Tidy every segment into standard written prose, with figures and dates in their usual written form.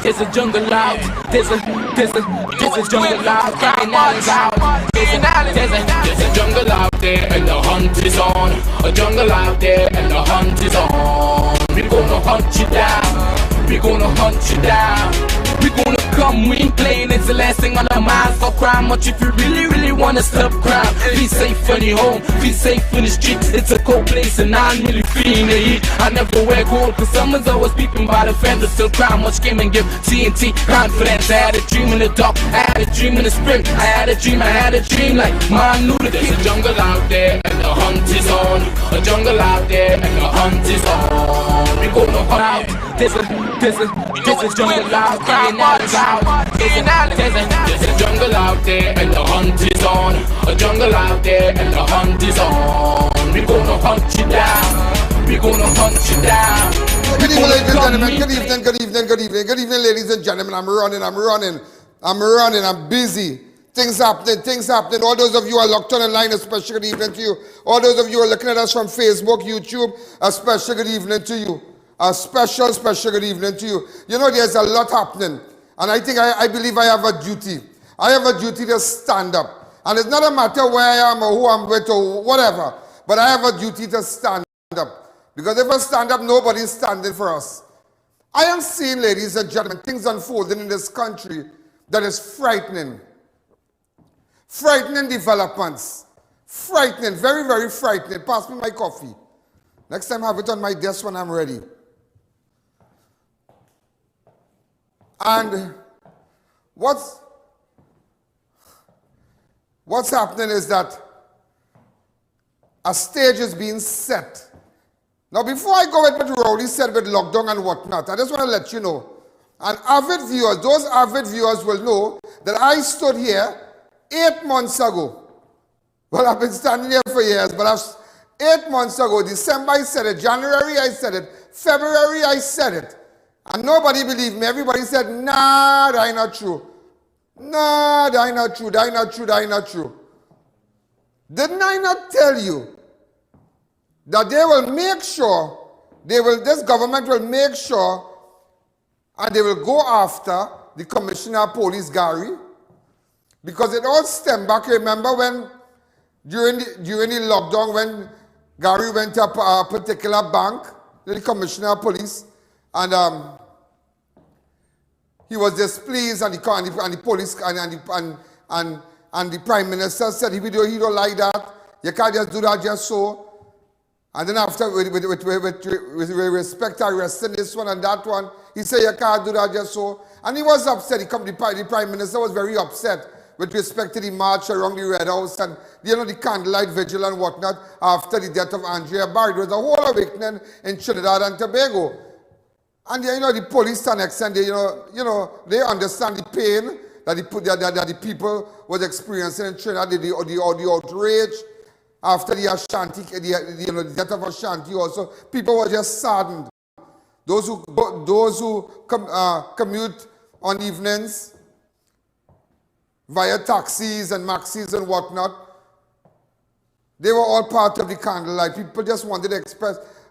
There's a jungle out. There's a jungle out. Criminals out. There's a jungle out there and the hunt is on. A jungle out there and the hunt is on. We're gonna hunt you down. We're gonna hunt you down. We're gonna come, we ain't playing, it's the last thing on our minds. For crime, much if you really wanna stop crime. Be safe in your home, be safe in the streets. It's a cold place and I'm really feeling the heat. I never wear gold cause someone's always peeping by the fence. Still crime, much came and give TNT confidence. I had a dream in the dark, I had a dream in the spring. I had a dream like man knew the There's a jungle out there and the hunt is on. A jungle out there and the hunt is on. We gonna hunt out. There's a jungle out, criminals out. There's a jungle out there and the hunt is on. A jungle out there and the hunt is on. We gonna hunt you down. We gonna hunt you down. Good evening, ladies and gentlemen. Good evening, ladies and gentlemen. I'm busy. Things happening. All those of you are locked on the line, a special good evening to you. All those of you who are looking at us from Facebook, YouTube, a special good evening to you. A special good evening to you. You know, there's a lot happening. And I believe I have a duty. I have a duty to stand up. And it's not a matter where I am or who I'm with or whatever. But I have a duty to stand up. Because if I stand up, nobody's standing for us. I am seeing, ladies and gentlemen, things unfolding in this country that is frightening. Frightening developments. Frightening, very, very frightening. Pass me my coffee. Next time I have it on my desk when I'm ready. And what's happening is that a stage is being set. Now, before I go with what Rowley said with lockdown and whatnot, I just want to let you know, and avid viewers, those avid viewers will know that I stood here 8 months ago. Well, I've been standing here for years, but 8 months ago, December I said it, January I said it, February I said it. And nobody believed me. Everybody said, nah, that's not true. Nah, that's not true, that's not true, that's not true. Didn't I not tell you that they will make sure, this government will make sure, and they will go after the Commissioner of Police, Gary? Because it all stemmed back, remember when, during the lockdown, when Gary went to a particular bank, the Commissioner of Police, and he was displeased, and the police and the Prime Minister said, he don't like that. You can't just do that just so. And then after, with respect, arresting this one and that one, he said, you can't do that just so. And he was upset. The Prime Minister was very upset with respect to the march around the Red House and, you know, the candlelight vigil and whatnot after the death of Andrea Barr. It was a whole awakening in Trinidad and Tobago. And, you know, the police to an extent, you know, they understand the pain that the people was experiencing in Trinidad, the outrage after the Ashanti, the death of Ashanti also. People were just saddened. Those who commute on evenings via taxis and maxis and whatnot, they were all part of the candlelight. People just wanted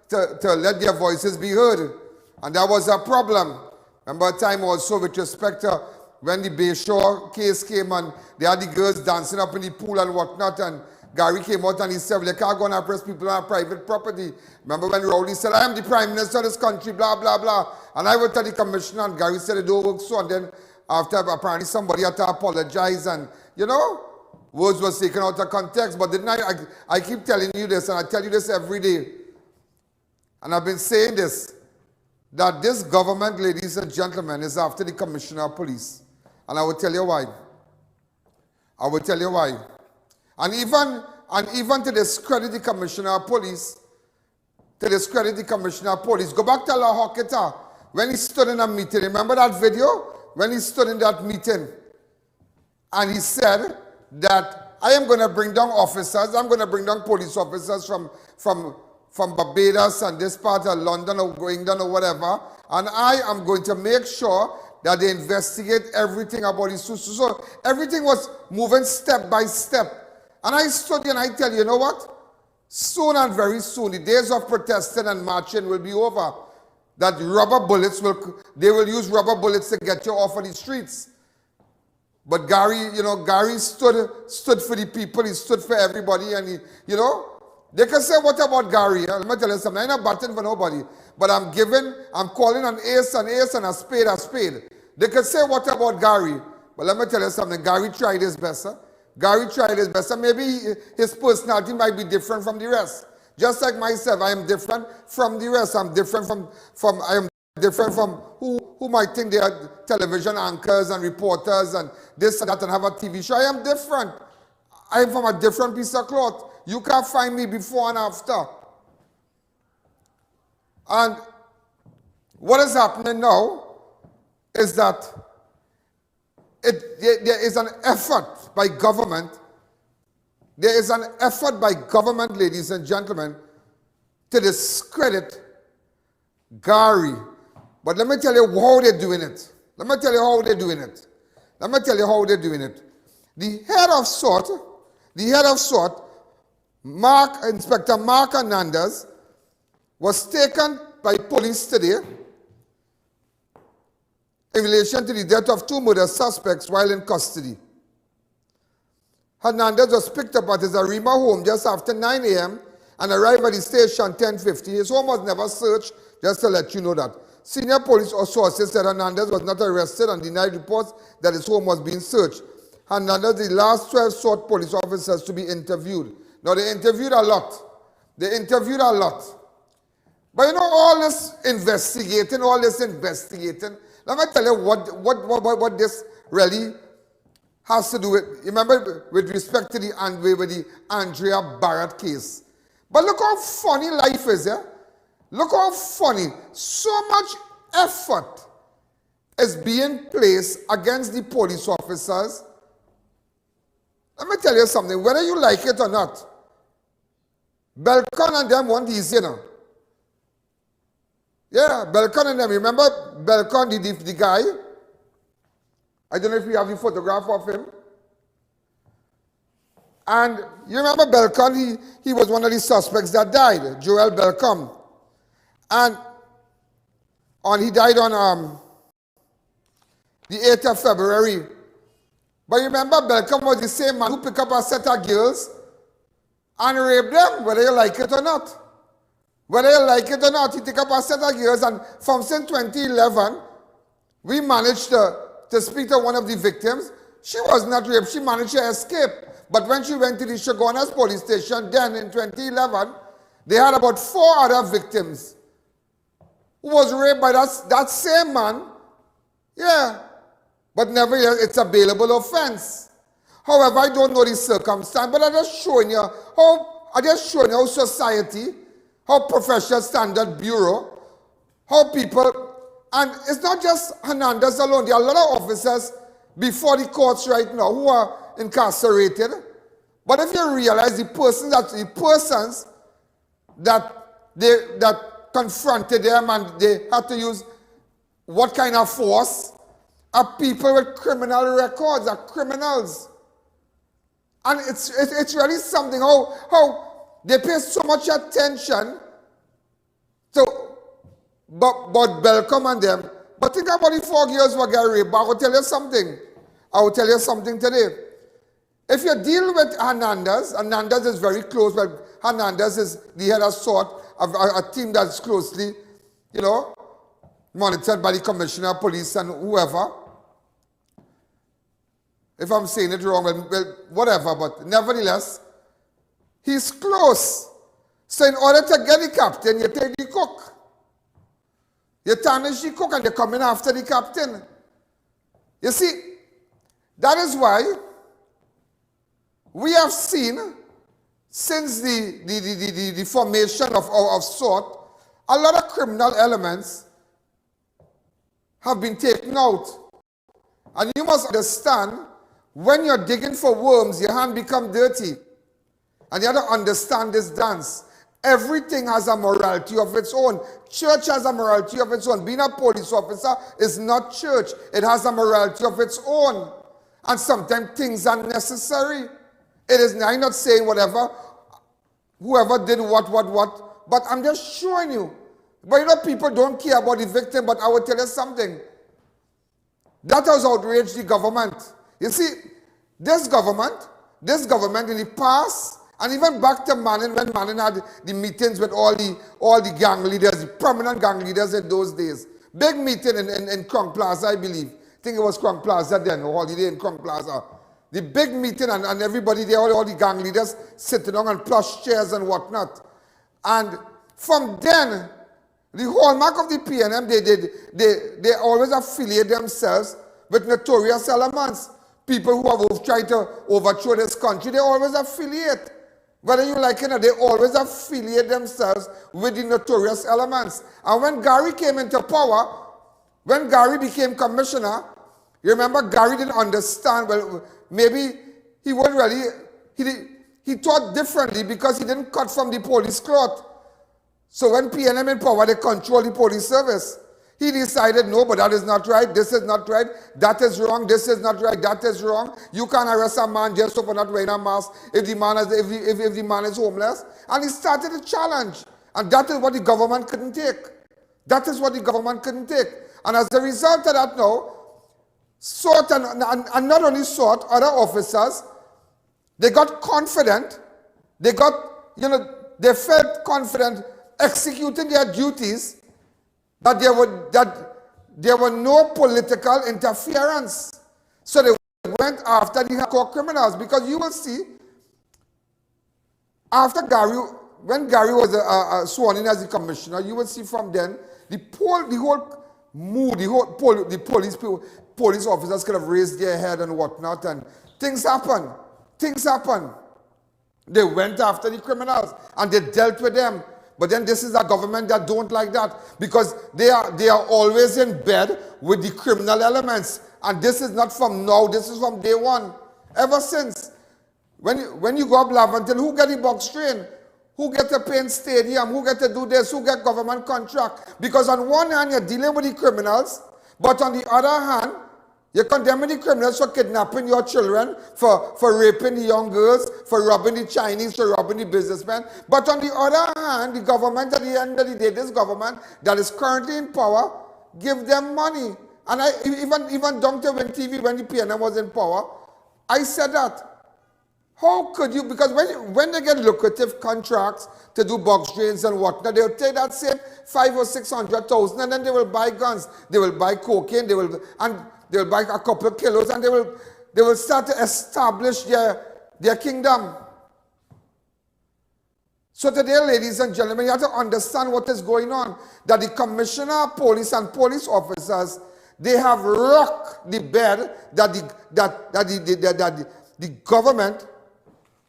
to let their voices be heard. And that was a problem. Remember a time also with respect to when the Bayshore case came and they had the girls dancing up in the pool and whatnot, and Gary came out and he said, well, they can't go and oppress people on private property. Remember when Rowley said, I am the Prime Minister of this country, blah, blah, blah. And I went to the Commissioner and Gary said it don't work so. And then after apparently somebody had to apologize and, you know, words was taken out of context. But didn't I keep telling you this, and I tell you this every day. And I've been saying this, that this government, ladies and gentlemen, is after the Commissioner of Police. And I will tell you why. I will tell you why. And even to discredit the Commissioner of Police, go back to La Hocketa, when he stood in a meeting, remember that video? When he stood in that meeting, and he said that I am going to bring down officers, I'm going to bring down police officers from Barbados and this part of London or England or whatever, and I am going to make sure that they investigate everything about this. So everything was moving step by step. And I stood here and I tell you, you know what? Soon and very soon, the days of protesting and marching will be over. that rubber bullets they will use rubber bullets to get you off of the streets. But Gary, Gary stood for the people, he stood for everybody, and they can say, what about Gary? Let me tell you something, I'm not batting for nobody, but I'm calling an ace and a spade a spade. They can say, what about Gary? But let me tell you something, Gary tried his best. Gary tried his best, and maybe his personality might be different from the rest. Just like myself, I am different from the rest. I'm different from who might think they are television anchors and reporters and this and that and have a TV show. I am different. I am from a different piece of cloth. You can't find me before and after. And what is happening now is that there is an effort by government. There is an effort by government, ladies and gentlemen, to discredit Gary. But let me tell you how they're doing it. The head of SWAT, Inspector Mark Hernandez, was taken by police today in relation to the death of 2 murder suspects while in custody. Hernandez was picked up at his Arima home just after 9 a.m. and arrived at the station 10:50. His home was never searched, just to let you know that. Senior police sources said Hernandez was not arrested and denied reports that his home was being searched. Hernandez, the last 12 SWAT police officers to be interviewed. Now, they interviewed a lot. But all this investigating, let me tell you what this really has to do with, remember, with respect to the Andrea Barrett case. But look how funny life is, yeah? Look how funny. So much effort is being placed against the police officers. Let me tell you something, whether you like it or not, Belcon and them want easy, Yeah, Belcon and them. Remember Belcon, the guy? I don't know if you have the photograph of him. And you remember Belcon, he was one of the suspects that died, Joel Belcon. And he died on the 8th of February. But remember, Belcon was the same man who picked up a set of girls and raped them, whether you like it or not. He took up a set of girls, and from since 2011, we managed to speak to one of the victims. She was not raped, she managed to escape. But when she went to the Chaguanas police station, then in 2011, they had about 4 other victims who was raped by that same man. Yeah. But nevertheless, it's a bailable offense. However, I don't know the circumstance, but I'm just showing you how society, how Professional Standard Bureau, how people, and it's not just Hernandez alone. There are a lot of officers before the courts right now who are incarcerated. But if you realize the persons that confronted them and they had to use what kind of force are people with criminal records, are criminals. And it's really something how they pay so much attention to but Belcom and them. But think about the 4 girls who got raped. But I will tell you something today. If you deal with Hernandez is very close. Well, Hernandez is the head of SWAT, a team that's closely, monitored by the Commissioner of Police and whoever. If I'm saying it wrong, well, whatever, but nevertheless, he's close. So in order to get the captain, you take the cook. You tarnish the cook and they come in after the captain. You see, that is why we have seen, since the formation of SWAT, a lot of criminal elements have been taken out. And you must understand, when you're digging for worms, your hand becomes dirty. And you have to understand this dance. Everything has a morality of its own. Church has a morality of its own. Being a police officer is not church. It has a morality of its own. And sometimes things are necessary. I'm not saying whoever did what, but I'm just showing you But you know, people don't care about the victim, but I will tell you something. That has outraged the government. You see, this government in the past, and even back to Manning, when Manning had the meetings with all the gang leaders, the prominent gang leaders in those days. Big meeting in Crown Plaza, I believe. I think it was Crown Plaza then, or Holiday in Crown Plaza. The big meeting and everybody there, all the gang leaders sitting on plush chairs and whatnot. And from then, the hallmark of the PNM, they always affiliate themselves with notorious elements. People who have tried to overthrow this country, they always affiliate. Whether you like it or not, they always affiliate themselves with the notorious elements. And when Gary came into power, when Gary became commissioner, you remember Gary didn't understand, well, maybe he wasn't really, he thought differently because he didn't cut from the police cloth. So when PNM in power, they control the police service. He decided, no, but that is not right, this is not right, that is wrong, this is not right, that is wrong. You can't arrest a man just for not wearing a mask if the man is, if the man is homeless. And he started a challenge. And that is what the government couldn't take. That is what the government couldn't take. And as a result of that now, SORT and not only SORT, other officers, they got confident, they they felt confident executing their duties, that there were no political interference. So they went after the hardcore criminals, because you will see, after Gary, when Gary was sworn in as the commissioner, you will see from then, the whole mood, the police officers could have raised their head and whatnot, and things happen. Things happen. They went after the criminals and they dealt with them. But then this is a government that don't like that, because they are always in bed with the criminal elements. And this is not from now, this is from day one. Ever since. When you go up Laventille, who get the box train? Who get to paint stadium? Who get to do this? Who get government contract? Because on one hand, you're dealing with the criminals, but on the other hand, you're condemning the criminals for kidnapping your children, for raping the young girls, for robbing the Chinese, for robbing the businessmen. But on the other hand, the government, at the end of the day, this government that is currently in power, give them money. And even down to when TV, when the PNM was in power, I said that. How could you, because when they get lucrative contracts to do box drains and whatnot, they'll take that same 500,000 or 600,000 and then they will buy guns, they will buy cocaine, they'll buy a couple of kilos, and they will start to establish their kingdom. So today, ladies and gentlemen, you have to understand what is going on. That the commissioner of police and police officers, they have rocked the bed that the government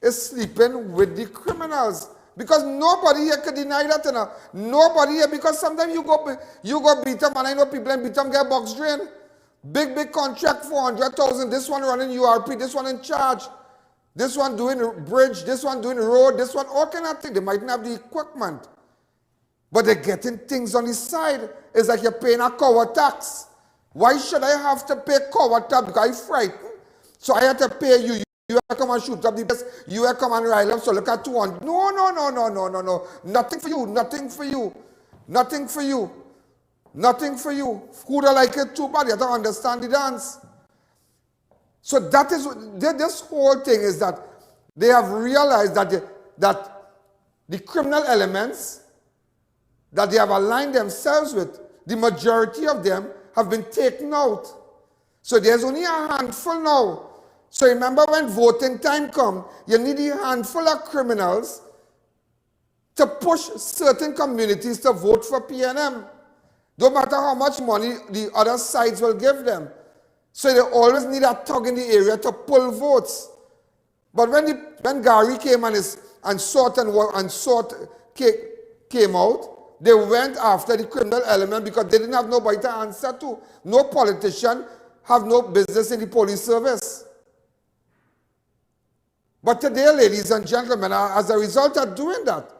is sleeping with the criminals. Because nobody here can deny that. You know? Nobody here, because sometimes you go beat them, and I know people in beat them get box drain. Big contract, 400,000. This one running URP, this one in charge. This one doing bridge, this one doing road, this one all kind of thing. They mightn't have the equipment. But they're getting things on the side. It's like you're paying a cover tax. Why should I have to pay cover tax? Because I'm frightened. So I have to pay you. You come and shoot up the best. You come and rile up. So look at 200. No. Nothing for you. Nothing for you. Nothing for you. Nothing for you. Who don't like it too bad? You have to understand the dance. So that is, this whole thing is that they have realized that the criminal elements that they have aligned themselves with, the majority of them have been taken out. So there's only a handful now. So remember, when voting time comes, you need a handful of criminals to push certain communities to vote for PNM. No matter how much money the other sides will give them. So they always need a thug in the area to pull votes. But when Gary came and SORT came out, they went after the criminal element because they didn't have nobody to answer to. No politician have no business in the police service. But today, ladies and gentlemen, as a result of doing that,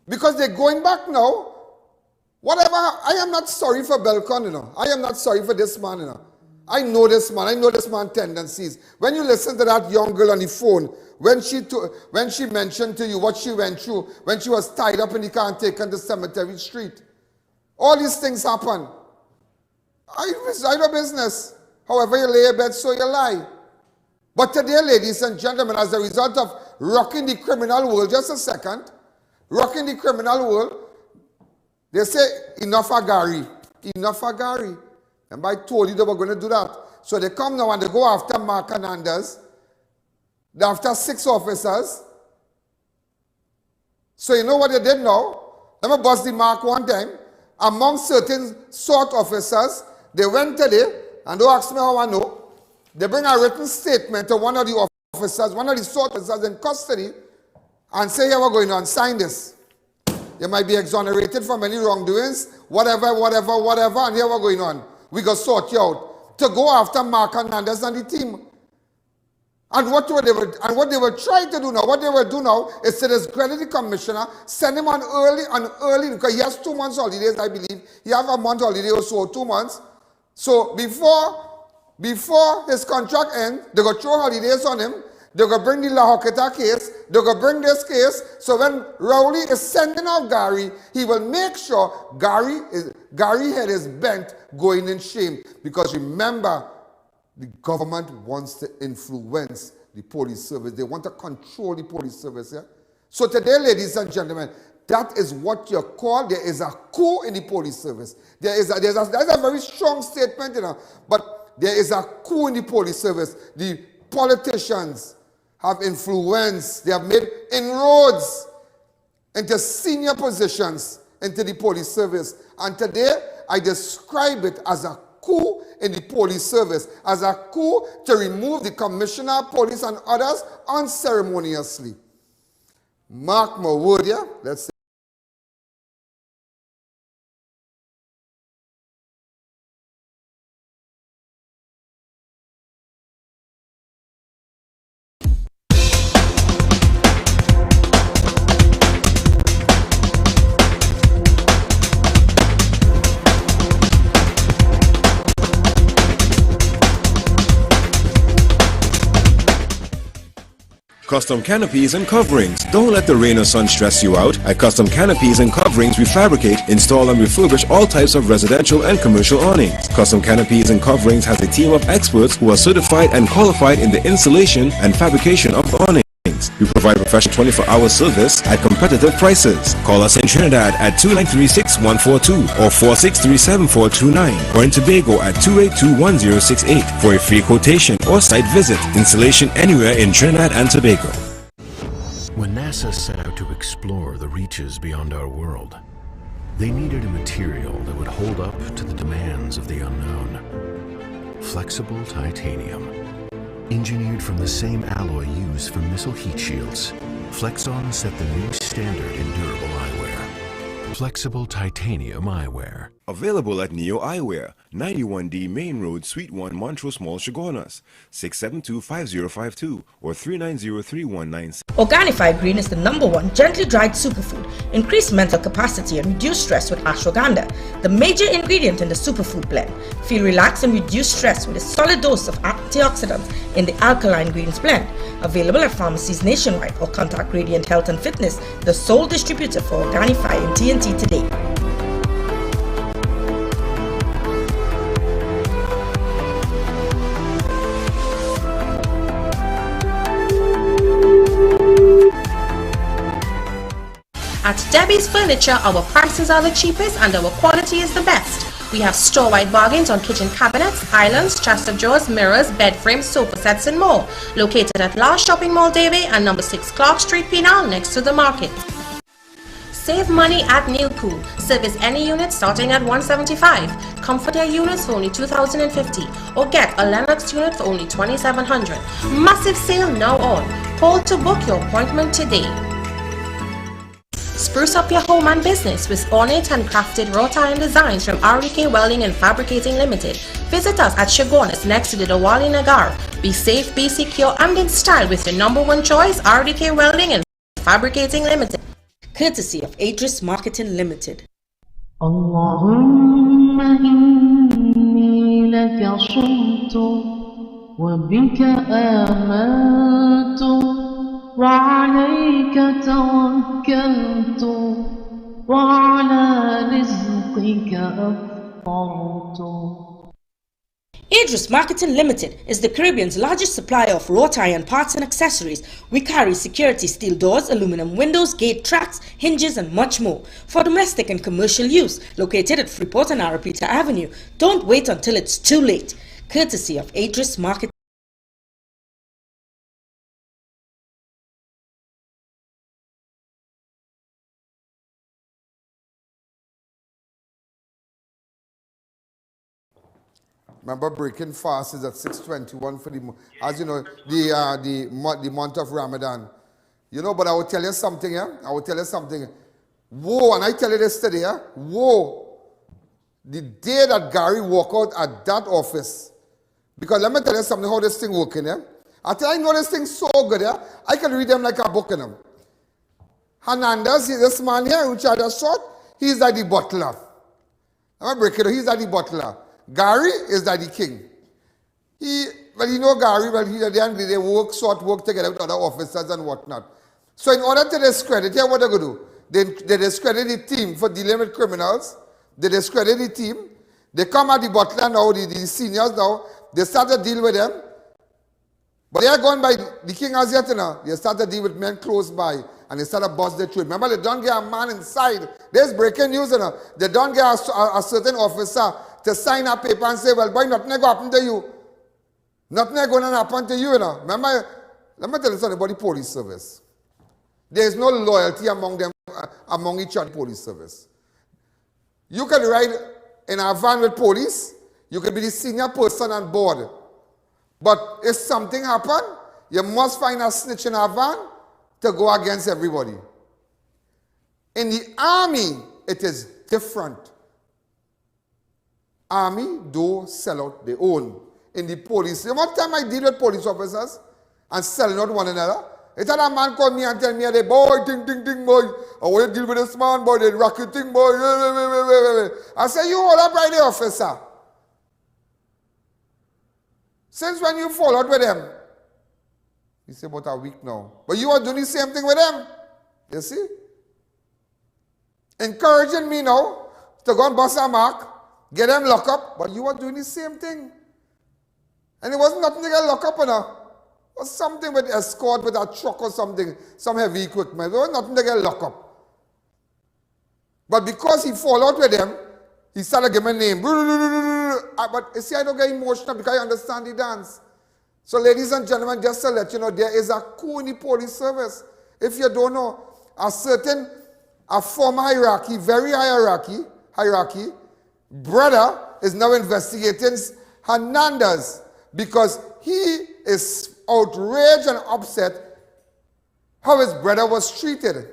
because they're going back now, whatever, I am not sorry for Belcon, you know. I am not sorry for this man, you know. I know this man's tendencies. When you listen to that young girl on the phone, when she mentioned to you what she went through, when she was tied up in the car and taken to Cemetery Street, all these things happen. I have business. However you lay your bed, so you lie. But today, ladies and gentlemen, as a result of rocking the criminal world, just a second, rocking the criminal world, they say, enough of Gary. Enough of Gary. And I told you they were going to do that. So they come now and they go after Mark Hernandez. They're after 6 officers. So you know what they did now? Let me bust the mark one time. Among certain SWAT officers, they went today, and don't ask me how I know, they bring a written statement to one of the officers, one of the SWAT officers in custody, and say, here we're going on, sign this. You might be exonerated from any wrongdoings, whatever, and here we're going on. We got sort you out. To go after Mark Hernandez and the team. And what they were trying to do now, what they will do now is to discredit the commissioner, send him on early, because he has 2 months holidays, I believe. He have a month holiday or so, 2 months. So before his contract ends, they go throw holidays on him. They're going to bring the La Joqueta case. They're going to bring this case. So when Rowley is sending off Gary, he will make sure Gary head is bent going in shame. Because remember, the government wants to influence the police service. They want to control the police service. Yeah? So today, ladies and gentlemen, that is what you call, there is a coup in the police service. There's a very strong statement, you know, but there is a coup in the police service. The politicians have influenced, they have made inroads into senior positions into the police service. And today, I describe it as a coup in the police service, as a coup to remove the commissioner of police and others unceremoniously. Mark my word, yeah? Let's see. Custom canopies and coverings. Don't let the rain or sun stress you out. At Custom Canopies and Coverings, we fabricate, install and refurbish all types of residential and commercial awnings. Custom Canopies and Coverings has a team of experts who are certified and qualified in the installation and fabrication of awnings. We provide professional 24-hour service at competitive prices. Call us in Trinidad at 2936-142 or 463-7429 or in Tobago at 282-1068 for a free quotation or site visit. Installation anywhere in Trinidad and Tobago. When NASA set out to explore the reaches beyond our world, they needed a material that would hold up to the demands of the unknown. Flexible titanium. Engineered from the same alloy used for missile heat shields, Flexon set the new standard in durable eyewear. Flexible titanium eyewear. Available at Neo Eyewear, 91D Main Road, Suite 1, Montrose Mall, Chagonas, 672-5052 or 390-3196. Organifi Green is the #1 gently dried superfood. Increase mental capacity and reduce stress with ashwagandha, the major ingredient in the superfood blend. Feel relaxed and reduce stress with a solid dose of antioxidants in the alkaline greens blend. Available at pharmacies nationwide or contact Radiant Health and Fitness, the sole distributor for Organifi in TNT today. At Debbie's Furniture, our prices are the cheapest and our quality is the best. We have store-wide bargains on kitchen cabinets, islands, chest of drawers, mirrors, bed frames, sofa sets and more. Located at Last Shopping Mall, Davie and number 6 Clark Street, Penal, next to the market. Save money at New Cool. Service any unit starting at $175. Comforter units for only $2,050 or get a Lennox unit for only $2,700. Massive sale now on. Call to book your appointment today. Spruce up your home and business with ornate and crafted wrought iron designs from RDK Welding and Fabricating Limited. Visit us at Chagonas next to the Dawali Nagar. Be safe, be secure and in style with your #1 choice, RDK Welding and Fabricating Limited. Courtesy of Adris Marketing Limited. Allahumma inni لك صمت وبك آمنت وعليك توكلت وعلى رزقك أفطرت. Idris Marketing Limited is the Caribbean's largest supplier of wrought iron parts and accessories. We carry security steel doors, aluminum windows, gate tracks, hinges and much more for domestic and commercial use. Located at Freeport and Arapita Avenue. Don't wait until it's too late. Courtesy of Idris Marketing. Remember, breaking fast is at 6:21 for the, as you know, the month of Ramadan. You know, but I will tell you something, yeah? I will tell you something. Whoa, and I tell you this today, yeah? Whoa, the day that Gary walked out at that office, because let me tell you something, how this thing working, yeah? I know this thing so good, yeah? I can read them like a book in them. Hernandez, this man here, which I just saw, he's like the butler. I'm break it, he's like the butler. Gary is like the king. Well, you know Gary, well, they work, sort work together with other officers and whatnot. So in order to discredit, here what they're going to do, they discredit the team for dealing with criminals. They discredit the team. They come at the butler now, the seniors now. They start to deal with them. But they are going by the king as yet now. They start to deal with men close by. And they start to bust their truth. Remember, they don't get a man inside. There's breaking news, you know. They don't get a certain officer to sign a paper and say, well, boy, nothing going to happen to you. Nothing going to happen to you, you know. Remember, let me tell you something about the police service. There is no loyalty among them, among each other police service. You can ride in a van with police. You can be the senior person on board. But if something happens, you must find a snitch in a van to go against everybody. In the army, it is different. Army do sell out their own. In the police, the more time I deal with police officers and selling out one another, it's a man called me and tell me, boy, ting, boy, I want to deal with this man, boy, the rocket thing, boy. I say, you all up right there, officer. Since when you fall out with them? He said, about a week now. But you are doing the same thing with them. You see? Encouraging me now to go and bust a mark, get them locked up, but you are doing the same thing. And it wasn't nothing to get locked up, you know. It was something with escort, with a truck or something, some heavy equipment. It was nothing to get locked up. But because he fall out with them, he started giving a name. But you see, I don't get emotional because I understand the dance. So ladies and gentlemen, just to let you know, there is a coup in the police service. If you don't know, a former hierarchy, very high hierarchy, brother is now investigating Hernandez because he is outraged and upset how his brother was treated.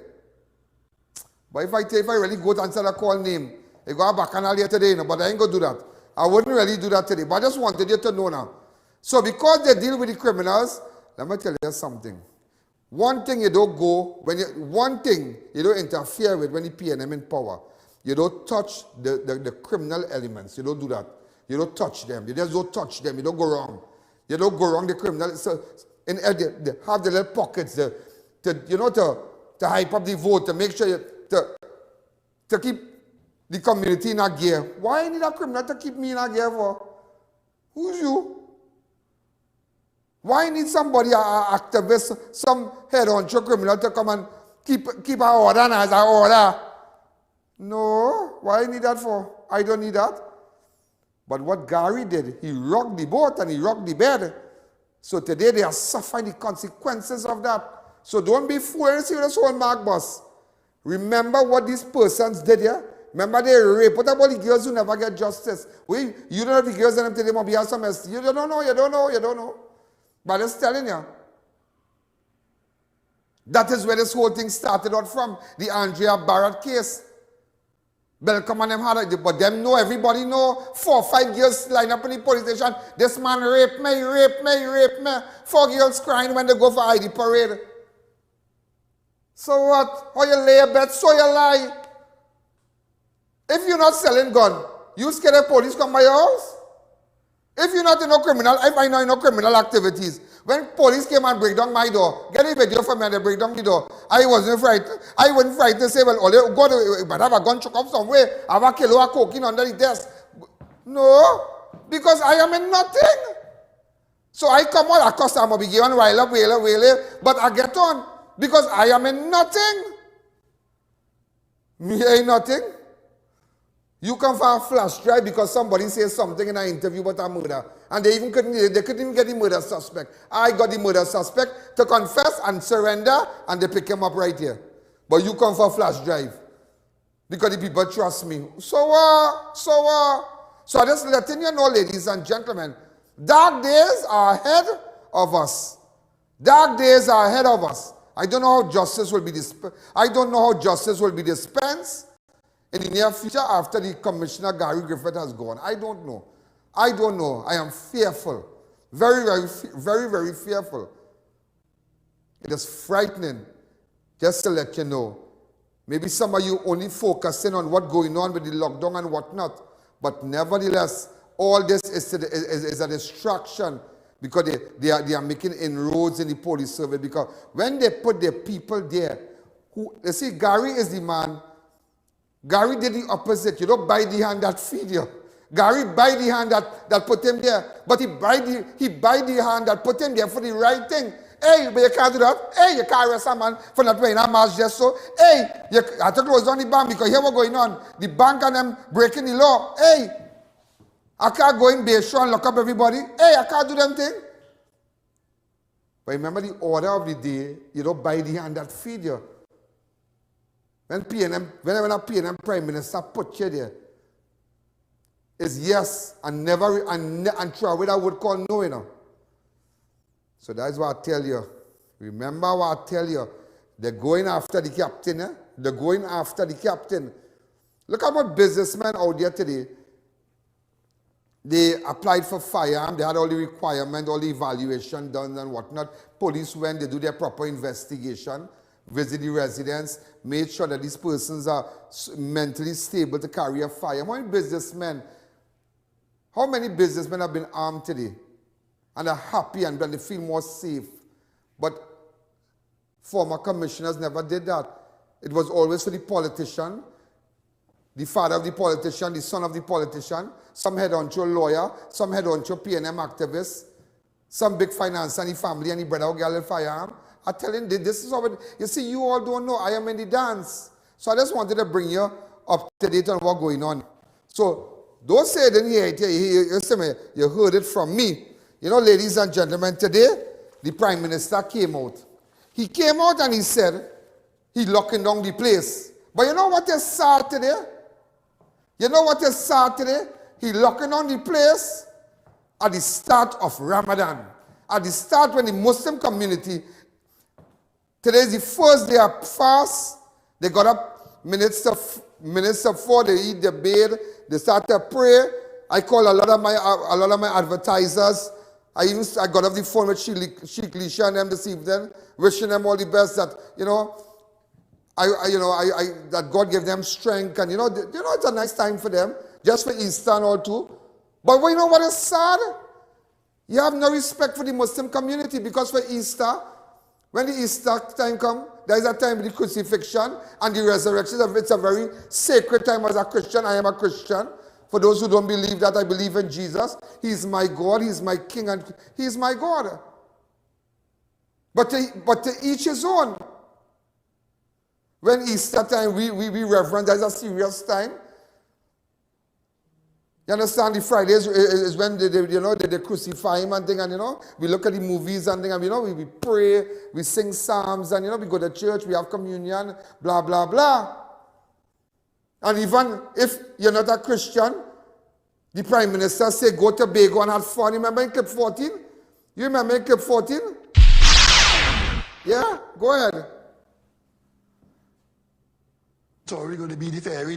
But if I really go to answer the call name, I go back and here today, but I ain't going to do that. I wouldn't really do that today, but I just wanted you to know now. So because they deal with the criminals, let me tell you something. One thing you don't interfere with when you PNM in power. You don't touch the criminal elements. You don't do that. You don't touch them. You just don't touch them. You don't go wrong. You don't go wrong the criminal. So they have the little pockets to hype up the vote, to make sure to keep the community in a gear. Why I need a criminal to keep me in a gear for? Who's you? Why need somebody, an activist, some head honcho criminal to come and keep our order and as our order? No, why I need that for? I don't need that. But what Gary did, he rocked the boat and he rocked the bed. So today they are suffering the consequences of that. So don't be fooled and see this whole mark boss. Remember what these persons did here? Remember they rape. What about the girls who never get justice? You don't know the girls and them today might be some ST. You don't know. But I'm telling you. That is where this whole thing started out from. The Andrea Barrett case. Belcom and them had it, but them know, everybody know, 4 or 5 girls line up in the police station. This man raped me. 4 girls crying when they go for ID parade. So what? How you lay a bet, so you lie. If you're not selling gun, you scared the police come by your house? If you're not in no criminal, if I know in no criminal activities, when police came and break down my door, get a video for me and they break down the door, I wasn't frightened. I wasn't frightened to say, well, oh, God, but have a gun chuck up somewhere, have a kilo of cocaine under the desk. No, because I am in nothing. So I come out, of course, I'm going to be given wailer, but I get on because I am in nothing. Me ain't nothing. You come for a flash drive because somebody says something in an interview about a murder. And they couldn't even get the murder suspect. I got the murder suspect to confess and surrender, and they pick him up right here. But you come for a flash drive because the people trust me. So I just letting you know, ladies and gentlemen, dark days are ahead of us. Dark days are ahead of us. I don't know how justice will be dispensed in the near future after the Commissioner Gary Griffith has gone. I don't know. I am fearful. Very, very fearful. It is frightening. Just to let you know. Maybe some of you only focusing on what's going on with the lockdown and whatnot. But nevertheless, all this is a distraction because they are making inroads in the police service. Because when they put their people there, you see, Gary is the man. Gary did the opposite. You don't buy the hand that feed you. Gary buy the hand that put him there. But he buy the hand that put him there for the right thing. Hey, but you can't do that. Hey, you can't arrest a man for not wearing a mask just so. Hey, you have to close down the bank because here what's going on. The bank and them breaking the law. Hey, I can't go in Bayshore and lock up everybody. Hey, I can't do them thing. But remember the order of the day, you don't buy the hand that feed you. When a PNM Prime Minister put you there, it's yes and never and try with that word called no, you know. So that's what I tell you. Remember what I tell you. They're going after the captain. Eh? They're going after the captain. Look at what businessmen out there today. They applied for firearm. They had all the requirements, all the evaluation done and whatnot. Police went, they do their proper investigation, visit the residents, made sure that these persons are mentally stable to carry a fire. How many businessmen have been armed today and are happy and they feel more safe? But former commissioners never did that. It was always for the politician, the father of the politician, the son of the politician. Some head on to a lawyer, some head on to a PNM activist, some big finance and the family and the brother who got a firearm. I'm telling you, this is how it, you see, you all don't know, I am in the dance. So I just wanted to bring you up to date on what's going on. So don't say it in here, you heard it from me. You know, ladies and gentlemen, today, the Prime Minister came out. He came out and he said, he's locking down the place. But you know what is sad today? You know what is sad today? He locking down the place at the start of Ramadan. At the start when the Muslim community, today is the first day of fast. They got up minutes to 4, they eat their bed, they start to pray. I call a lot of my advertisers. I got off the phone with Sheikh Lisha and them this evening, wishing them all the best that, that God gave them strength and it's a nice time for them, just for Easter and all too. But you know what is sad? You have no respect for the Muslim community because for Easter, when the Easter time comes, there is a time of the crucifixion and the resurrection. It's a very sacred time as a Christian. I am a Christian. For those who don't believe that, I believe in Jesus. He is my God, He is my King, and He is my God. But to each his own. When Easter time, we reverence, there's a serious time. You understand? The Fridays is when they crucify him and thing, and we look at the movies and thing, and we pray, we sing psalms, and we go to church, we have communion, blah blah blah. And even if you're not a Christian, the Prime Minister say go to Tobago and have fun. You remember in clip 14? You remember in clip 14? Yeah, go ahead. So we're going to be the ferry.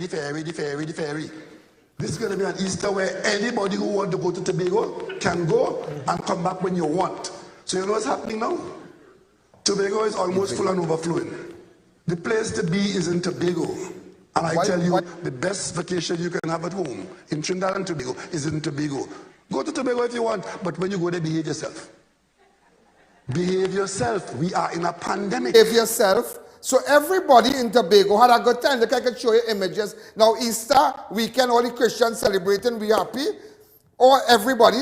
This is going to be an Easter where anybody who wants to go to Tobago can go and come back when you want. So you know what's happening now? Tobago is almost full and overflowing. The place to be is in Tobago. And I tell you, the best vacation you can have at home in Trinidad and Tobago is in Tobago. Go to Tobago if you want, but when you go there, behave yourself. Behave yourself. We are in a pandemic. Behave yourself. So everybody in Tobago had a good time. Look, I can show you images. Now Easter weekend, all the Christians celebrating, we happy. Or everybody.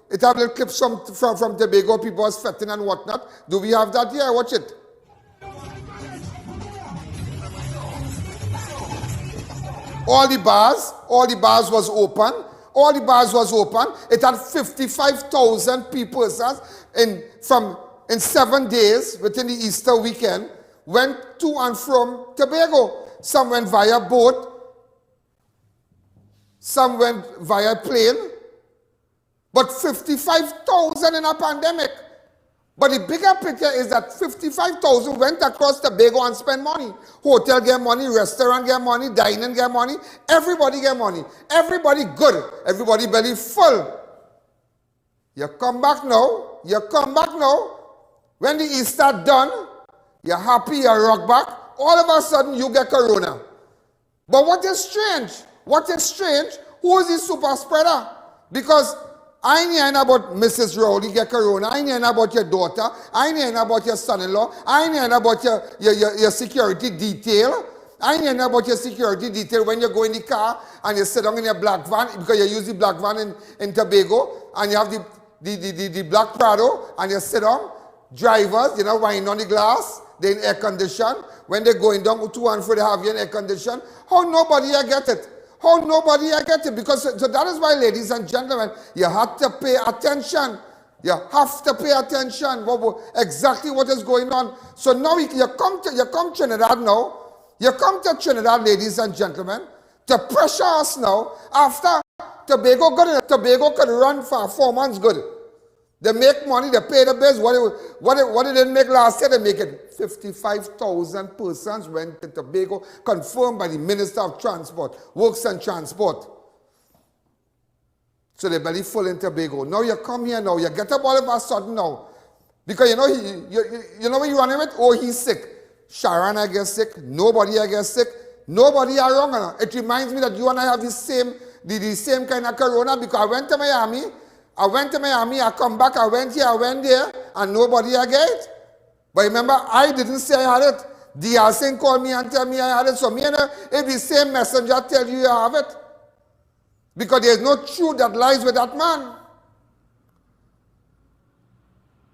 It have little clips from Tobago, people are sweating and whatnot. Do we have that here? Watch it. All the bars was open. All the bars was open. It had 55,000 people in 7 days within the Easter weekend went to and from Tobago. Some went via boat, some went via plane, but 55,000 in a pandemic. But the bigger picture is that 55,000 went across Tobago and spent money. Hotel get money, restaurant get money, dining get money, everybody get money. Everybody good, everybody belly full. You come back now, when the Easter done, you're happy, you rock back, all of a sudden you get corona. But what is strange? Who is the super spreader? Because I ain't know about Mrs. Rowley get corona. I ain't know about your daughter. I ain't know about your son-in-law. I ain't know about your security detail. I ain't know about your security detail when you go in the car and you sit down in your black van, because you use the black van in Tobago, and you have the black Prado, and you sit down. Drivers, wine on the glass, they in air condition. When they're going down to and fro, they have you in air condition. How nobody get it? Because so that is why, ladies and gentlemen, you have to pay attention. You have to pay attention exactly what is going on. So now you come Trinidad now. You come to Trinidad, ladies and gentlemen, to pressure us now. After Tobago could run for 4 months good. They make money, they pay the bills. What did they make last year? They make it 55,000 persons went to Tobago, confirmed by the Minister of Transport, Works and Transport. So they belly full in Tobago. Now you come here now, you get up all of a sudden now. Because you know what you running with? Oh, he's sick. Sharon I get sick, nobody I get sick, nobody are wrong. It reminds me that you and I have the same kind of corona, because I went to Miami, I come back, I went here, I went there, and nobody I get it. But remember, I didn't say I had it. DRC called me and tell me I had it. So me and if the same messenger tell you have it. Because there is no truth that lies with that man.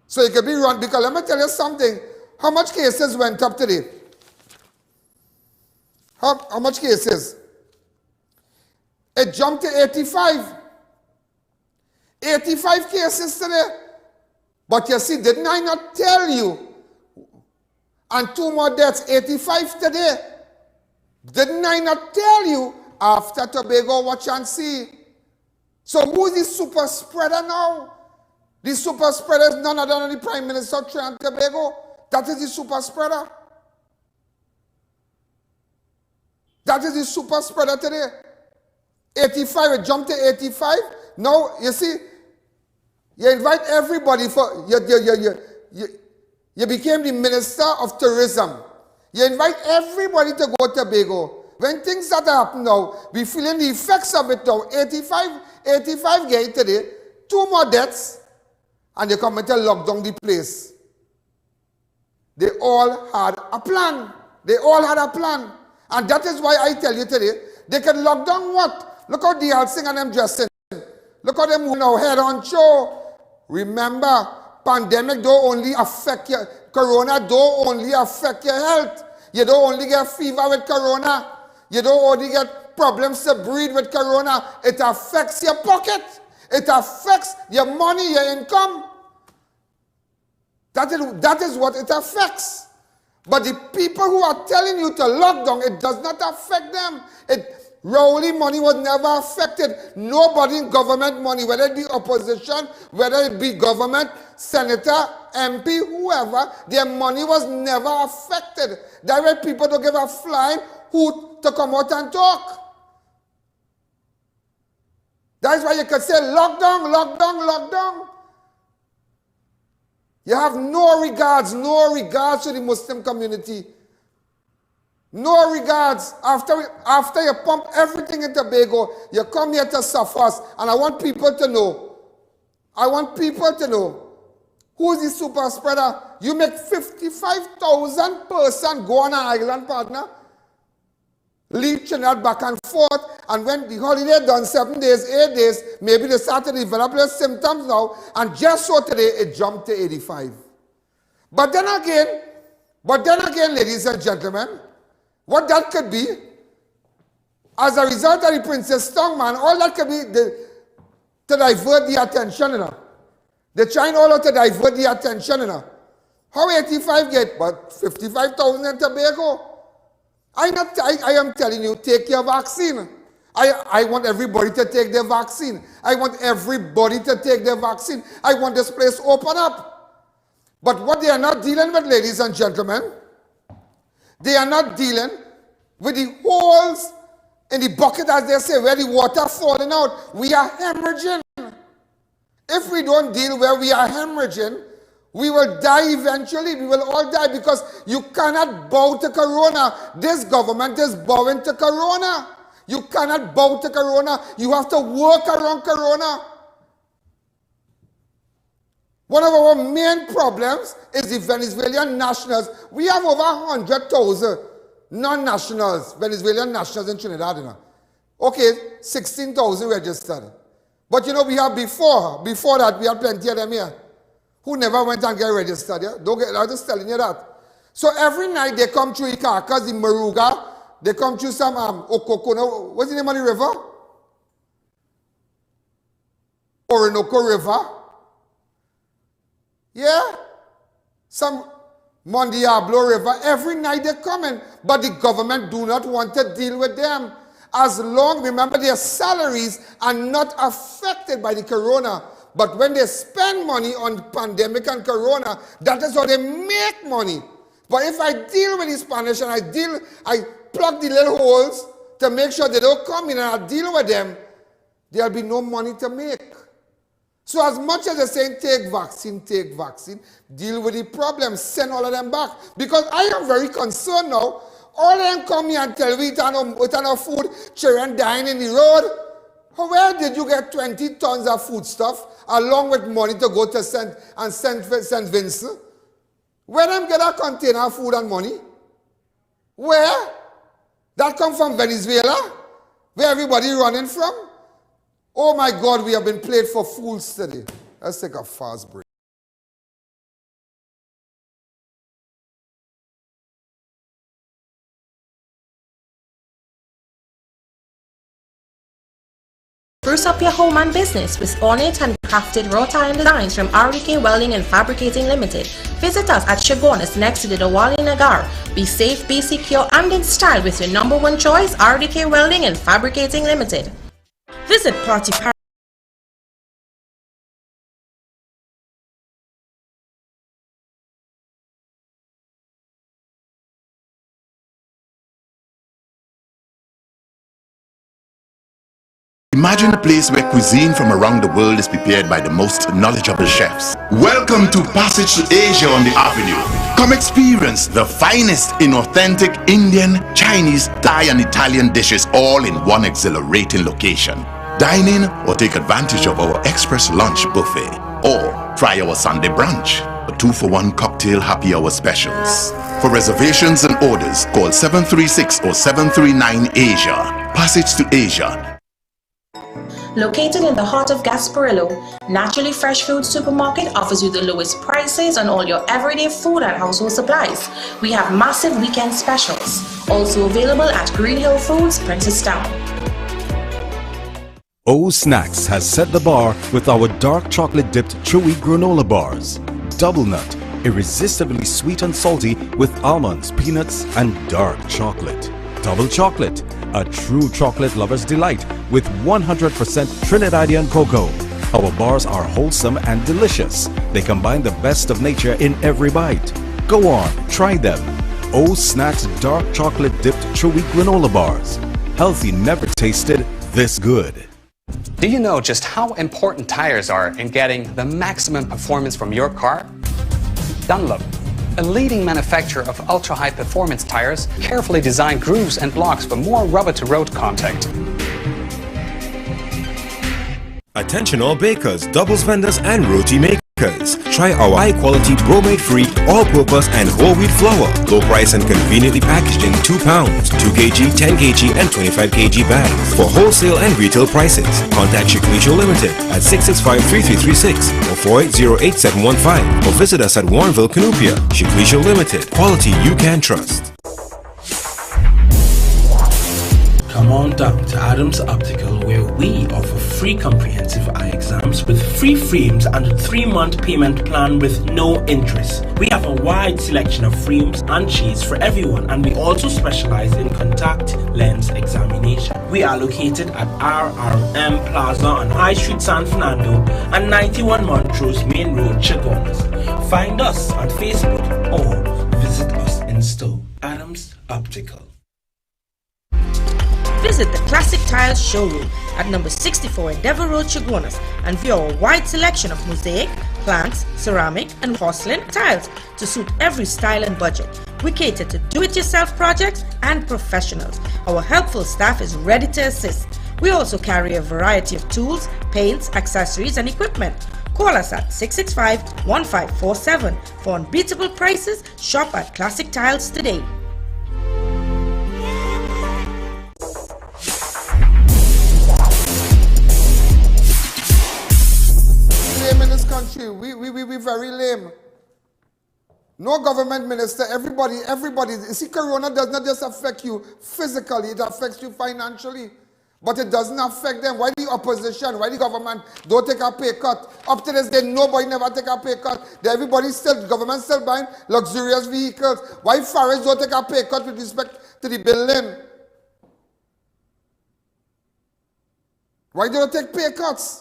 So it can be wrong. Because let me tell you something. How much cases went up today? How much cases? It jumped to 85. 85 cases today. But you see, didn't I not tell you? And 2 more deaths, 85 today. Didn't I not tell you? After Tobago, watch and see. So who is the super spreader now? The super spreader is none other than the Prime Minister of Trinidad and Tobago. That is the super spreader. That is the super spreader today. 85, it jumped to 85. Now, you see, you invite everybody for, you became the Minister of Tourism. You invite everybody to go to Tobago. When things start to happen now, we feeling the effects of it now. 85 gay today, 2 more deaths, and they come to lock down the place. They all had a plan. And that is why I tell you today, they can lock down what? Look how DRC and them dressing. Look how them now head on show. Remember, pandemic don't only affect your, corona don't only affect your health. You don't only get fever with corona. You don't only get problems to breathe with corona. It affects your pocket. It affects your money, your income. That is what it affects. But the people who are telling you to lock down, it does not affect them. ROWLEY money was never affected. Nobody in government money, whether it be opposition, whether it be government, senator, MP, whoever, their money was never affected. That way people don't give a flying hoot to come out and talk. That's why you could say lockdown, lockdown, lockdown. You have no regards to the Muslim community. No regards. After you pump everything in Tobago, you come here to suffer us. And I want people to know, I want people to know who's the super spreader. You make 55,000 person go on an island, partner, leave Trinidad back and forth, and when the holiday done 7 days, 8 days, maybe they start to develop their symptoms now, and just so today it jumped to 85. But then again, ladies and gentlemen, what that could be, as a result of the Princess Strongman, all that could be to divert the attention, you know. They're trying all out to divert the attention, you know. How 85 get? But 55,000 in Tobago. I am telling you, take your vaccine. I want everybody to take their vaccine. I want everybody to take their vaccine. I want this place open up. But what they are not dealing with, ladies and gentlemen, they are not dealing with the holes in the bucket, as they say, where the water falling out. We are hemorrhaging. If we don't deal where we are hemorrhaging, we will die eventually. We will all die because you cannot bow to Corona. This government is bowing to Corona. You cannot bow to Corona. You have to work around Corona. One of our main problems is the Venezuelan nationals. We have over 100,000 non-nationals, Venezuelan nationals in Trinidad. You know. Okay, 16,000 registered. But you know, we have before that, we had plenty of them here who never went and get registered. Yeah? I'm just telling you that. So every night they come through Ikakas, the Maruga, they come through some Okoko. No, what's the name of the river? Orinoco River. Yeah? Some Mondiablo River. Every night they come in, but the government do not want to deal with them. As long, remember, their salaries are not affected by the Corona. But when they spend money on pandemic and Corona, that is how they make money. But if I deal with the Spanish and I plug the little holes to make sure they don't come in and I deal with them, there'll be no money to make. So as much as they're saying take vaccine, deal with the problem, send all of them back. Because I am very concerned now. All of them come here and tell me with no food, children dying in the road. Where did you get 20 tons of food stuff along with money to go to St. Vincent? Where them get a container of food and money? Where? That come from Venezuela? Where everybody running from? Oh my God, we have been played for fools today. Let's take a fast break. Spruce up your home and business with ornate and crafted wrought iron designs from ROWLEY Welding and Fabricating Limited. Visit us at Chagonis next to the Diwali Nagar. Be safe, be secure, and in style with your #1 choice, ROWLEY Welding and Fabricating Limited. Visit Party Imagine a place where cuisine from around the world is prepared by the most knowledgeable chefs. Welcome to Passage to Asia on the Avenue. Come experience the finest in authentic Indian, Chinese, Thai and Italian dishes all in one exhilarating location. Dine in or take advantage of our express lunch buffet or try our Sunday brunch, a 2-for-1 cocktail happy hour specials. For reservations and orders, call 736 or 739 Asia. Passage to Asia. Located in the heart of Gasparillo, Naturally Fresh Food Supermarket offers you the lowest prices on all your everyday food and household supplies. We have massive weekend specials. Also available at Green Hill Foods, Princestown. O Snacks has set the bar with our dark chocolate dipped chewy granola bars. Double nut, irresistibly sweet and salty with almonds, peanuts and dark chocolate. Double chocolate, a true chocolate lover's delight with 100% Trinidadian cocoa. Our bars are wholesome and delicious. They combine the best of nature in every bite. Go on, try them. O Snacks dark chocolate dipped chewy granola bars. Healthy never tasted this good. Do you know just how important tires are in getting the maximum performance from your car? Dunlop, a leading manufacturer of ultra-high performance tires, carefully designed grooves and blocks for more rubber-to-road contact. Attention all bakers, doubles vendors and roti makers. Try our high-quality bromate-free, all-purpose and whole wheat flour. Low price and conveniently packaged in 2 pounds, 2 kg, 10 kg and 25 kg bags. For wholesale and retail prices, contact Shiklisho Limited at 665-3336 or 480-8715 or visit us at Warrenville, Canupia. Shiklisho Limited, quality you can trust. Come on down to Adams Optical, where we offer free comprehensive eye exams with free frames and a 3-month payment plan with no interest. We have a wide selection of frames and shades for everyone, and we also specialize in contact lens examination. We are located at RRM Plaza on High Street, San Fernando and 91 Montrose Main Road, Chaguanas. Find us on Facebook or visit us in store. Adams Optical. Visit the Classic Tiles showroom at number 64 Endeavour Road, Chaguanas, and view our wide selection of mosaic, planks, ceramic, and porcelain tiles to suit every style and budget. We cater to do-it-yourself projects and professionals. Our helpful staff is ready to assist. We also carry a variety of tools, paints, accessories, and equipment. Call us at 665-1547 for unbeatable prices. Shop at Classic Tiles today. In this country, we very lame. No government minister, everybody, you see, corona does not just affect you physically, it affects you financially. But it doesn't affect them. Why the opposition, why the government don't take a pay cut? Up to this day, nobody never take a pay cut. The government still buying luxurious vehicles. Why foreigners don't take a pay cut with respect to the building? Why they don't take pay cuts?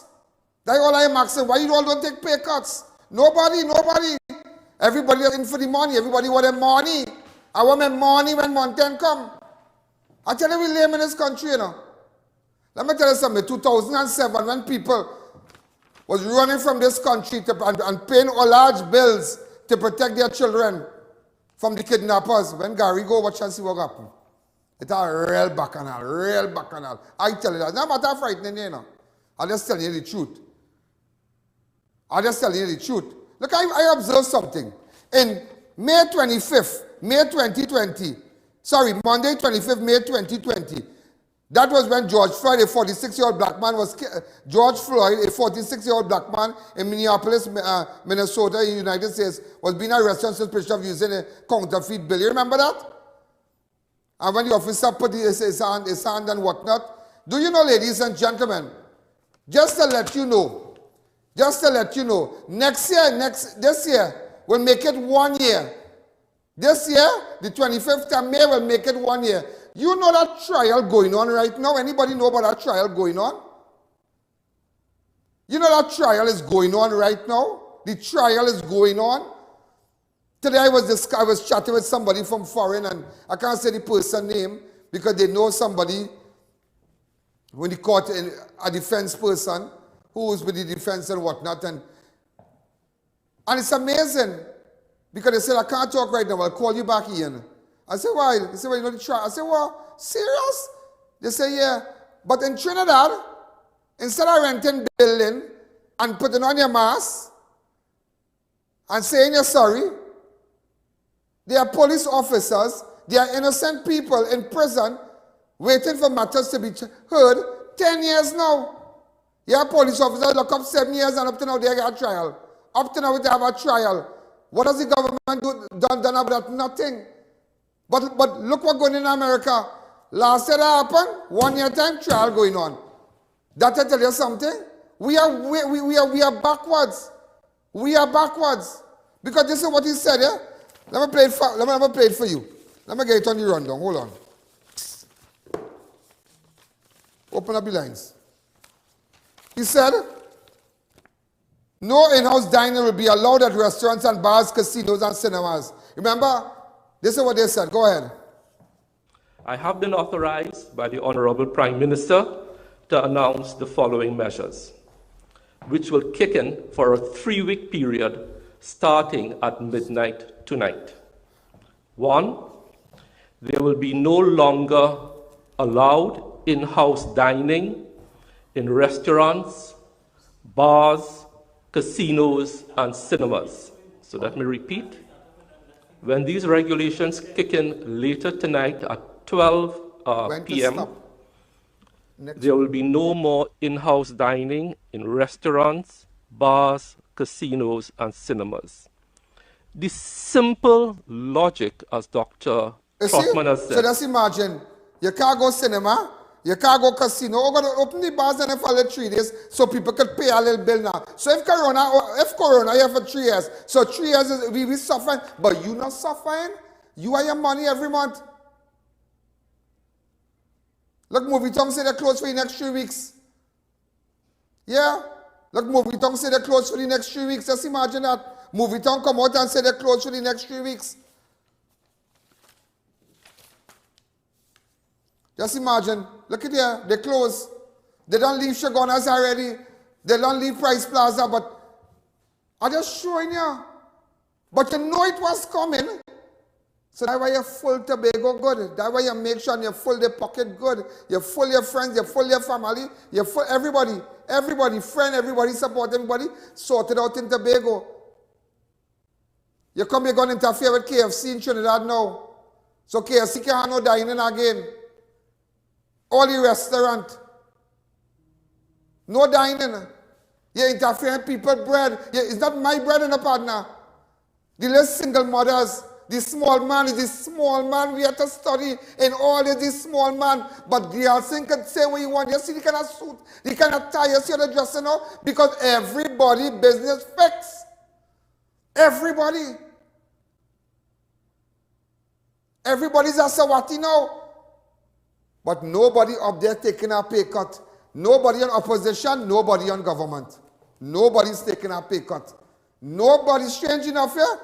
That's all I am asking. Why you all don't take pay cuts? Nobody. Everybody is in for the money. Everybody want their money. I want my money when mountain come. I tell you, we lame in this country, you know. Let me tell you something. 2007, when people was running from this country and paying all large bills to protect their children from the kidnappers, when Gary go, watch and see what happen. It's a real bacchanal. I tell you that. It's not a matter of frightening, you know. I'll just tell you the truth. Look, I observed something. In May 25th, May 2020, Monday 25th, May 2020, that was when George Floyd, a 46-year-old black man, George Floyd, a 46-year-old black man in Minneapolis, Minnesota, in the United States, was being arrested on suspicion of using a counterfeit bill. You remember that? And when the officer put his hand and whatnot, do you know, ladies and gentlemen, just to let you know, this year, we'll make it 1 year. This year, the 25th of May, will make it 1 year. You know that trial going on right now? Anybody know about that trial going on? You know that trial is going on right now? The trial is going on. Today I was chatting with somebody from foreign, and I can't say the person's name because they know somebody when they caught a defense person who's with the defense and whatnot. And it's amazing because they said, I can't talk right now, I'll call you back, Ian. I said, why? They said, well, you know the trial. I said, well, serious? They say, yeah. But in Trinidad, instead of renting building and putting on your mask and saying you're sorry, there are police officers, there are innocent people in prison waiting for matters to be heard 10 years now. You have police officers look up 7 years and up to now they got a trial. Up to now they have a trial. What has the government done about that? Nothing. But look what's going on in America. Last year that happened, 1 year time, trial going on. That I tell you something? We are backwards. We are backwards. Because this is what he said, yeah? Let me play it for you. Let me get it on the rundown. Hold on. Open up the lines. He said, no in-house dining will be allowed at restaurants and bars, casinos, and cinemas. Remember? This is what they said. Go ahead. I have been authorized by the Honorable Prime Minister to announce the following measures, which will kick in for a 3-week period starting at midnight tonight. 1, there will be no longer allowed in-house dining in restaurants, bars, casinos, and cinemas. So let me repeat. When these regulations kick in later tonight at 12 p.m., there will be no more in-house dining in restaurants, bars, casinos, and cinemas. The simple logic, as Dr. Troutman has said. So just imagine, you can't go cinema, you can't go casino. We're going to open the bars and for the 3 days so people could pay a little bill now. So if Corona, you have for 3 years. So 3 years, we suffering, but you not suffering. You have your money every month. Look, movie tongue say they're closed for the next 3 weeks. Yeah? Look, movie tongue say they're closed for the next 3 weeks. Just imagine that. Movie tongue come out and say they're closed for the next 3 weeks. Just imagine. Look at here. They close. They don't leave Chaguanas already. They don't leave Price Plaza, but I'm just showing you. But you know it was coming. So that's why you're full Tobago good. That's why you make sure you full the pocket good. You full your friends, you full your family, you full everybody. Everybody, friend, everybody, support everybody. Sort it out in Tobago. You come here going to interfere with KFC in Trinidad now. So KFC can't have no dining again. All the restaurant. No dining. You're interfering with people's bread. It's not my bread and a partner. The less single mothers. The small man is the small man. We have to study in all this small man. But girls can say what you want. You see the kind of suit, the kind of tie you see the dress, you know? Because everybody business fix. Everybody. Everybody's a Sawati now. But nobody up there taking a pay cut. Nobody on opposition, nobody on government. Nobody's taking a pay cut. Nobody, strange enough here.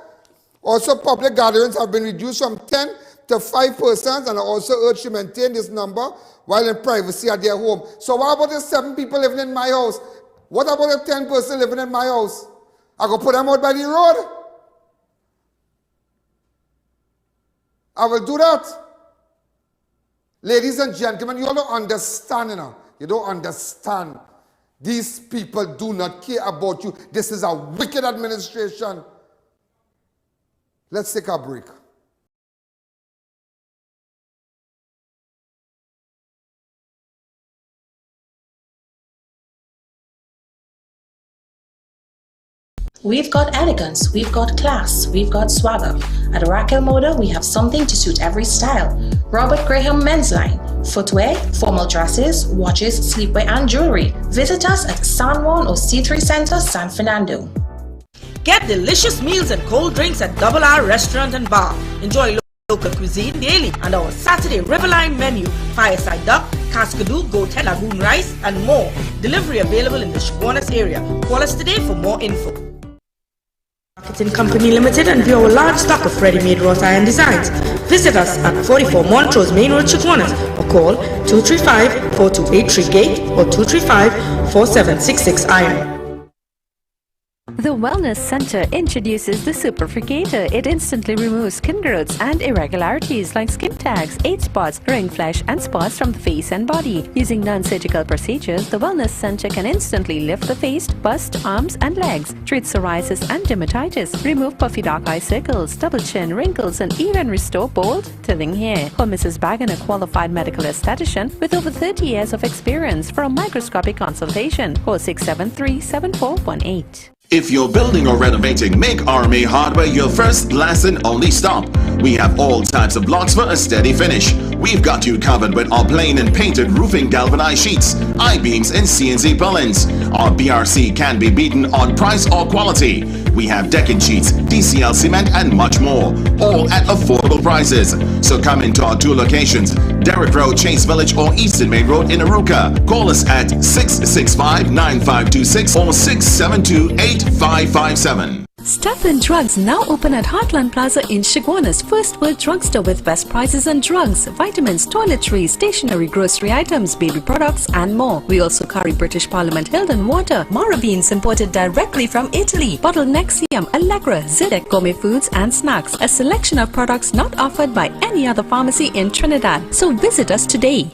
Also, public gatherings have been reduced from 10 to 5%, and I also urge to maintain this number while in privacy at their home. So what about the 7 people living in my house? What about the 10 person living in my house? I go put them out by the road? I will do that. Ladies and gentlemen, you all don't understand, you know. You don't understand. These people do not care about you. This is a wicked administration. Let's take a break. We've got elegance, we've got class, we've got swagger. At Raquel Moda, we have something to suit every style. Robert Graham Men's Line. Footwear, formal dresses, watches, sleepwear, and jewelry. Visit us at San Juan or C3 Center, San Fernando. Get delicious meals and cold drinks at Double R Restaurant and Bar. Enjoy local cuisine daily and our Saturday Riverline menu. Fireside duck, cascadoo, goat head, lagoon rice, and more. Delivery available in the Chaguanas area. Call us today for more info. Marketing Company Limited and view our large stock of ready-made wrought iron designs. Visit us at 44 Montrose Main Road, Chaguanas, or call 235-4283 Gate or 235-4766 Iron. The Wellness Center introduces the Superfrigator. It instantly removes skin growths and irregularities like skin tags, age spots, ring flesh, and spots from the face and body. Using non-surgical procedures, the Wellness Center can instantly lift the face, bust, arms, and legs, treat psoriasis and dermatitis, remove puffy dark eye circles, double chin, wrinkles, and even restore bald, thinning hair. Call Mrs. Bagan, a qualified medical esthetician with over 30 years of experience, for a microscopic consultation. Call 673-7418. If you're building or renovating, make RMA Hardware your first, last, and only stop. We have all types of blocks for a steady finish. We've got you covered with our plain and painted roofing galvanized sheets, I-beams, and CNC purlins. Our BRC can be beaten on price or quality. We have decking sheets, DCL cement, and much more, all at affordable prices. So come into our 2 locations, Derrick Road, Chase Village, or Eastern Main Road in Aruca. Call us at 665-9526 or 672-8557. Stuff and Drugs now open at Heartland Plaza in Chaguanas, first world drugstore with best prices on drugs, vitamins, toiletries, stationery, grocery items, baby products, and more. We also carry British Parliament Hilden water, Mara beans imported directly from Italy, bottled Nexium, Allegra, Zidek, gourmet foods and snacks, a selection of products not offered by any other pharmacy in Trinidad. So visit us today.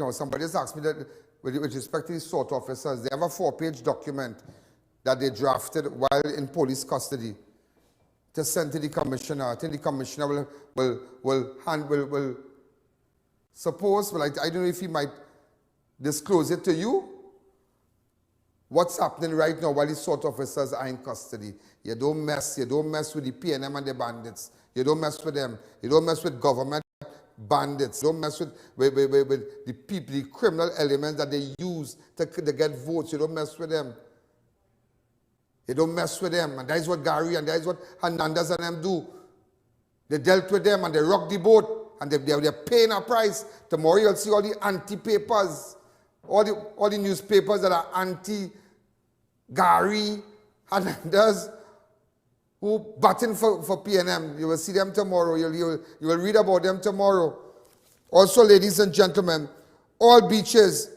now, somebody just asked me that with respect to the SORT officers, they have a 4-page document that they drafted while in police custody to send to the commissioner. I think the commissioner will suppose, well, I don't know if he might disclose it to you. What's happening right now while the SORT officers are in custody? You don't mess with the PNM and the bandits. You don't mess with them. You don't mess with government bandits. You don't mess with the people, the criminal elements that they use to get votes. You don't mess with them. You don't mess with them. And that is what Gary and that is what Hernandez and them do. They dealt with them and they rocked the boat and they're paying a price. Tomorrow you'll see all the anti-papers, all the newspapers that are anti-Gary, Hernandez, who batting for PNM. You will see them tomorrow. You will read about them tomorrow. Also, ladies and gentlemen, all beaches,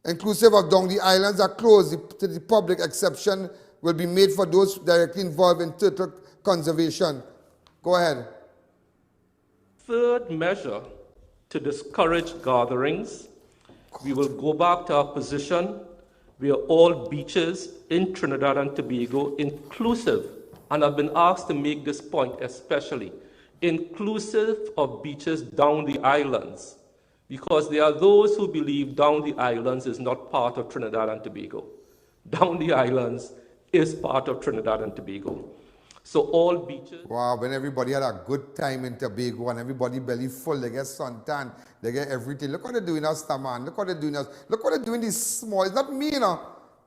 inclusive of down the islands, are closed to the public. Exception will be made for those directly involved in turtle conservation. Go ahead. Third measure to discourage gatherings, we will go back to our position where all beaches in Trinidad and Tobago, inclusive, and I've been asked to make this point especially, inclusive of beaches down the islands, because there are those who believe down the islands is not part of Trinidad and Tobago. Down the islands is part of Trinidad and Tobago. So all beaches... Wow, when everybody had a good time in Tobago and everybody belly full, they get suntan, they get everything. Look what they're doing us, man. Look what they're doing us. Look what they're doing this small. It's not me, you know.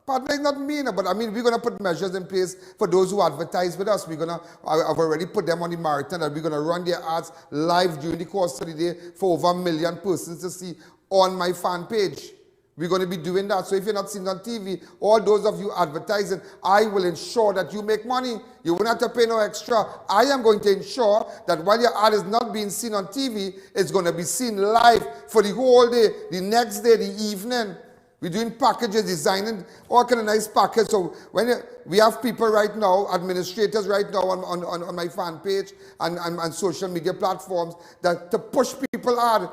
Partner is not me, you know. But I mean, we're going to put measures in place for those who advertise with us. We're going to, I've already put them on the marathon and we're going to run their ads live during the course of the day for over 1 million persons to see on my fan page. We're going to be doing that. So if you're not seeing on TV, all those of you advertising, I will ensure that you make money. You won't have to pay no extra. I am going to ensure that while your ad is not being seen on TV, it's going to be seen live for the whole day, the next day, the evening. We're doing packages, designing all kind of nice packages. So when we have people right now, administrators right now on my fan page and social media platforms that to push people hard.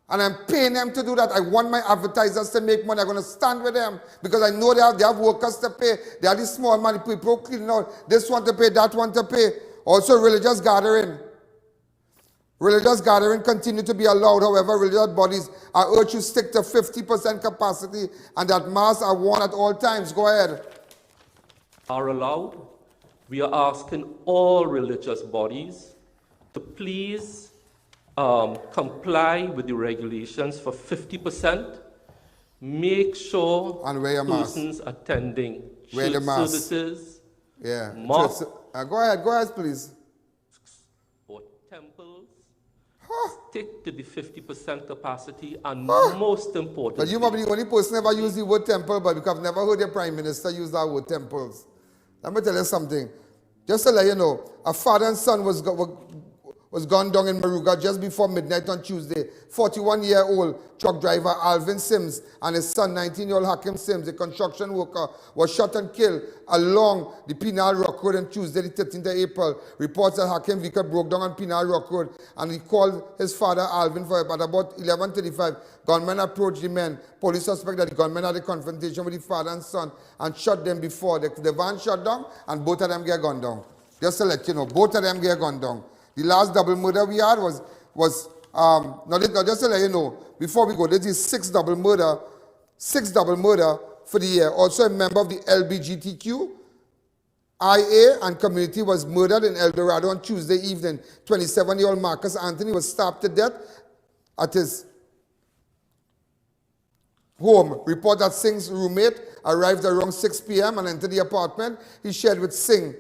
And I'm paying them to do that. I want my advertisers to make money. I'm going to stand with them because I know they have workers to pay. They are the small money people cleaning out. This one to pay, that one to pay. Also, religious gathering. Religious gathering continue to be allowed. However, religious bodies are urged to stick to 50% capacity and that masks are worn at all times. Go ahead. Are allowed. We are asking all religious bodies to please comply with the regulations for 50%. Make sure and wear your persons mask. Attending wear church services, mosques, go ahead, please. Or temples, stick to the 50% capacity, and most important. But you might be the only person ever use the word temple, but because I've never heard the Prime Minister use that word temples. Let me tell you something. Just to let you know, a father and son was gunned down in Maruga just before midnight on Tuesday. 41-year-old truck driver Alvin Sims and his son, 19-year-old Hakim Sims, a construction worker, was shot and killed along the Penal Rock Road on Tuesday, the 13th of April. Reports that Hakim vehicle broke down on Penal Rock Road and he called his father Alvin for help. At about 11:35, gunmen approached the men. Police suspect that the gunmen had a confrontation with the father and son and shot them before. The van shot down and both of them get gunned down. Just to let you know, both of them get gunned down. The last double murder we had was now just to let you know, before we go, this is sixth double murder for the year. Also a member of the LGBTQ, I.A.N. and community was murdered in El Dorado on Tuesday evening. 27-year-old Marcus Anthony was stabbed to death at his home. Report that Singh's roommate arrived around 6 p.m. and entered the apartment he shared with Singh.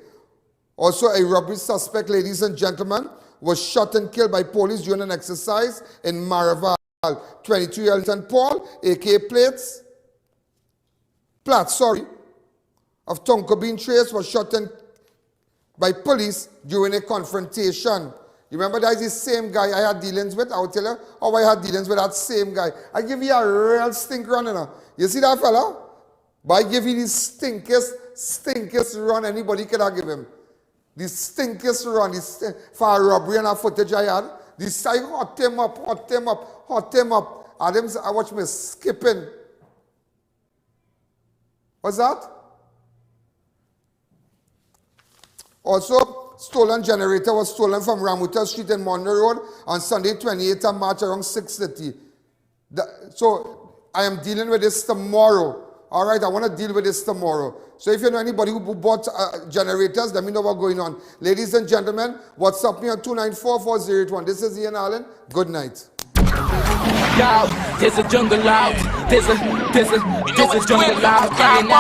Also, a robbery suspect, ladies and gentlemen, was shot and killed by police during an exercise in Maraval. 22-year-old St. Paul, a.k.a. Platts, of Tonko Bean Trace was shot by police during a confrontation. You remember that is the same guy I had dealings with? I'll tell you how I had dealings with that same guy. I give you a real stink run, you know. You see that fella? But I give you the stinkiest run anybody could have given him. The stinkiest run, for a robbery and a footage I had. This I hot him up. Adams, I watch me skipping. What's that? Also, stolen generator was stolen from Ramuta Street in Monroe Road on Sunday, 28th of March around 6:30. So I am dealing with this tomorrow. All right, I want to deal with this tomorrow. So if you know anybody who bought generators, let me know what's going on. Ladies and gentlemen, WhatsApp me on 294-4081. This is I.A.N. Good night. Yo, there's a jungle out. There's a jungle out.